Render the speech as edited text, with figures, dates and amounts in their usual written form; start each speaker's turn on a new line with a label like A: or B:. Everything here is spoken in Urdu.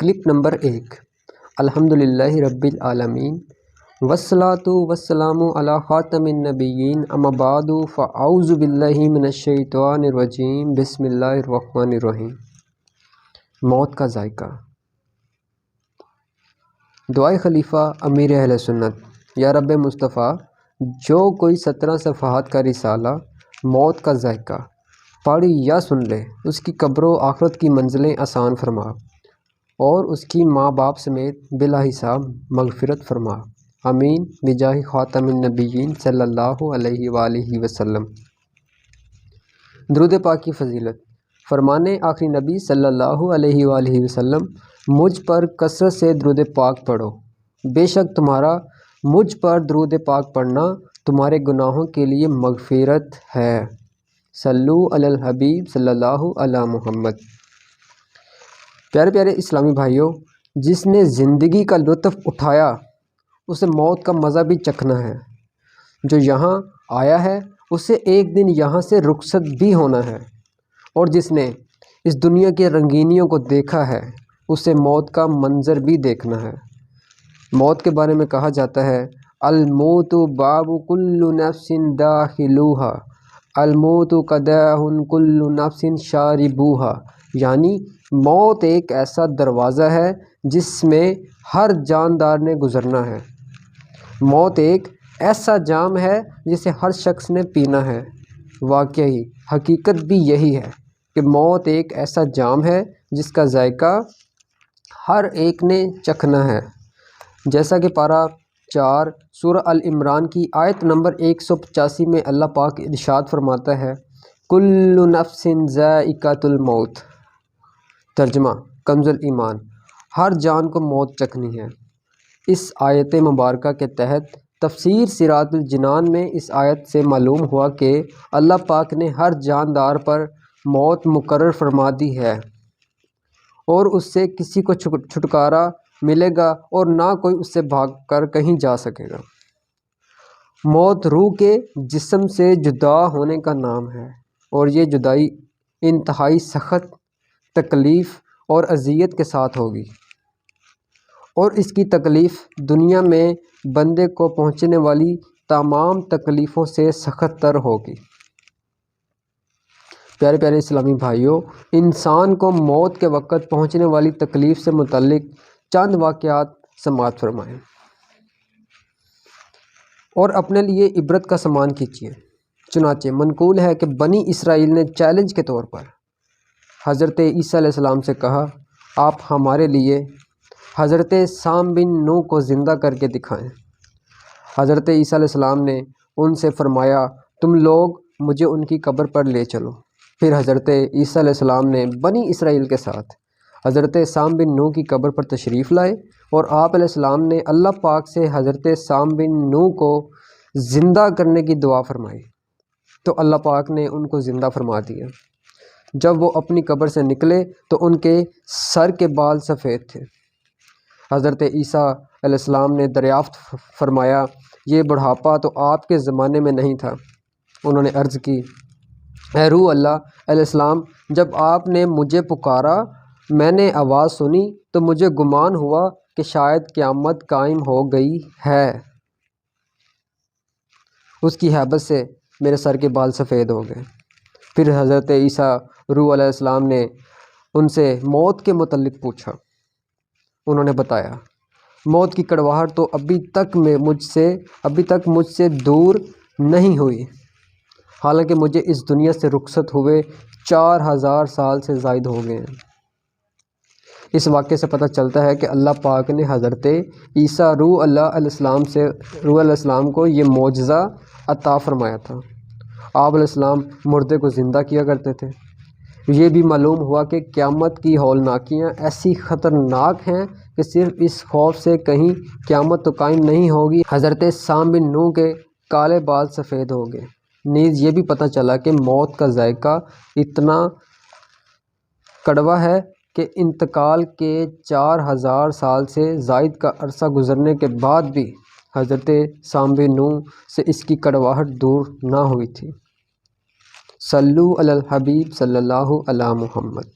A: Clip number 1۔ الحمدللہ رب العالمین والصلاة والسلام علی خاتم النبیین اما بعد فاعوذ باللہ من الشیطان الرجیم بسم اللہ الرحمن الرحیم۔ موت کا ذائقہ۔ دعائے خلیفہ امیر اہل سنت۔ یا رب مصطفیٰ، جو کوئی 17 صفحات کا رسالہ موت کا ذائقہ پڑھ یا سن لے، اس کی قبر و آخرت کی منزلیں آسان فرما اور اس کی ماں باپ سمیت بلا حساب مغفرت فرما، آمین بجاہ خاتم النبیین صلی اللہ علیہ وآلہ وسلم۔ درود پاک کی فضیلت۔ فرمانے آخری نبی صلی اللہ علیہ وآلہ وسلم، مجھ پر کثرت سے درود پاک پڑھو، بے شک تمہارا مجھ پر درود پاک پڑھنا تمہارے گناہوں کے لیے مغفرت ہے۔ صلو علی الحبیب صلی اللہ علی محمد۔ پیارے پیارے اسلامی بھائیوں، جس نے زندگی کا لطف اٹھایا اسے موت کا مزہ بھی چکھنا ہے۔ جو یہاں آیا ہے اسے ایک دن یہاں سے رخصت بھی ہونا ہے، اور جس نے اس دنیا کے رنگینیوں کو دیکھا ہے اسے موت کا منظر بھی دیکھنا ہے۔ موت کے بارے میں کہا جاتا ہے، الموت باب کل نفس داخلوہا، الموت قدح کل نفس شاربوہا، یعنی موت ایک ایسا دروازہ ہے جس میں ہر جاندار نے گزرنا ہے۔ موت ایک ایسا جام ہے جسے ہر شخص نے پینا ہے۔ واقعی حقیقت بھی یہی ہے کہ موت ایک ایسا جام ہے جس کا ذائقہ ہر ایک نے چکھنا ہے۔ جیسا کہ پارہ 4 سورہ ال-عمران کی آیت نمبر 185 میں اللہ پاک ارشاد فرماتا ہے، کل نفس ذائقۃ الموت۔ ترجمہ کنز ایمان، ہر جان کو موت چکھنی ہے۔ اس آیت مبارکہ کے تحت تفسیر صراط الجنان میں اس آیت سے معلوم ہوا کہ اللہ پاک نے ہر جاندار پر موت مقرر فرما دی ہے، اور اس سے کسی کو چھٹکارا ملے گا اور نہ کوئی اس سے بھاگ کر کہیں جا سکے گا۔ موت روح کے جسم سے جدا ہونے کا نام ہے، اور یہ جدائی انتہائی سخت تکلیف اور اذیت کے ساتھ ہوگی، اور اس کی تکلیف دنیا میں بندے کو پہنچنے والی تمام تکلیفوں سے سخت تر ہوگی۔ پیارے پیارے اسلامی بھائیوں، انسان کو موت کے وقت پہنچنے والی تکلیف سے متعلق چند واقعات سماعت فرمائیں اور اپنے لیے عبرت کا سامان کھینچیے۔ چنانچہ منقول ہے کہ بنی اسرائیل نے چیلنج کے طور پر حضرت عیسیٰ علیہ السلام سے کہا، آپ ہمارے لیے حضرت سام بن نوح کو زندہ کر کے دکھائیں۔ حضرت عیسیٰ علیہ السلام نے ان سے فرمایا، تم لوگ مجھے ان کی قبر پر لے چلو۔ پھر حضرت عیسیٰ علیہ السلام نے بنی اسرائیل کے ساتھ حضرت سام بن نوح کی قبر پر تشریف لائے، اور آپ علیہ السلام نے اللہ پاک سے حضرت سام بن نوح کو زندہ کرنے کی دعا فرمائی، تو اللہ پاک نے ان کو زندہ فرما دیا۔ جب وہ اپنی قبر سے نکلے تو ان کے سر کے بال سفید تھے۔ حضرت عیسیٰ علیہ السلام نے دریافت فرمایا، یہ بڑھاپا تو آپ کے زمانے میں نہیں تھا۔ انہوں نے عرض کی، اے روح اللہ علیہ السلام، جب آپ نے مجھے پکارا میں نے آواز سنی تو مجھے گمان ہوا کہ شاید قیامت قائم ہو گئی ہے۔ اس کی ہیبت سے میرے سر کے بال سفید ہو گئے۔ پھر حضرت عیسیٰ روح علیہ السلام نے ان سے موت کے متعلق پوچھا۔ انہوں نے بتایا، موت کی کڑواہٹ تو ابھی تک مجھ سے دور نہیں ہوئی، حالانکہ مجھے اس دنیا سے رخصت ہوئے 4000 سال سے زائد ہو گئے ہیں۔ اس واقعے سے پتہ چلتا ہے کہ اللہ پاک نے حضرت عیسیٰ روح علیہ السلام کو یہ معجزہ عطا فرمایا تھا۔ آپ علیہ السلام مردے کو زندہ کیا کرتے تھے۔ یہ بھی معلوم ہوا کہ قیامت کی ہولناکیاں ایسی خطرناک ہیں کہ صرف اس خوف سے کہیں قیامت تو قائم نہیں ہوگی حضرت سام بن نوح کے کالے بال سفید ہو گئے۔ نیز یہ بھی پتہ چلا کہ موت کا ذائقہ اتنا کڑوا ہے کہ انتقال کے 4000 سال سے زائد کا عرصہ گزرنے کے بعد بھی حضرت سام بن نوح سے اس کی کڑواہٹ دور نہ ہوئی تھی۔ صلو علی الحبیب صلی اللہ علی محمد۔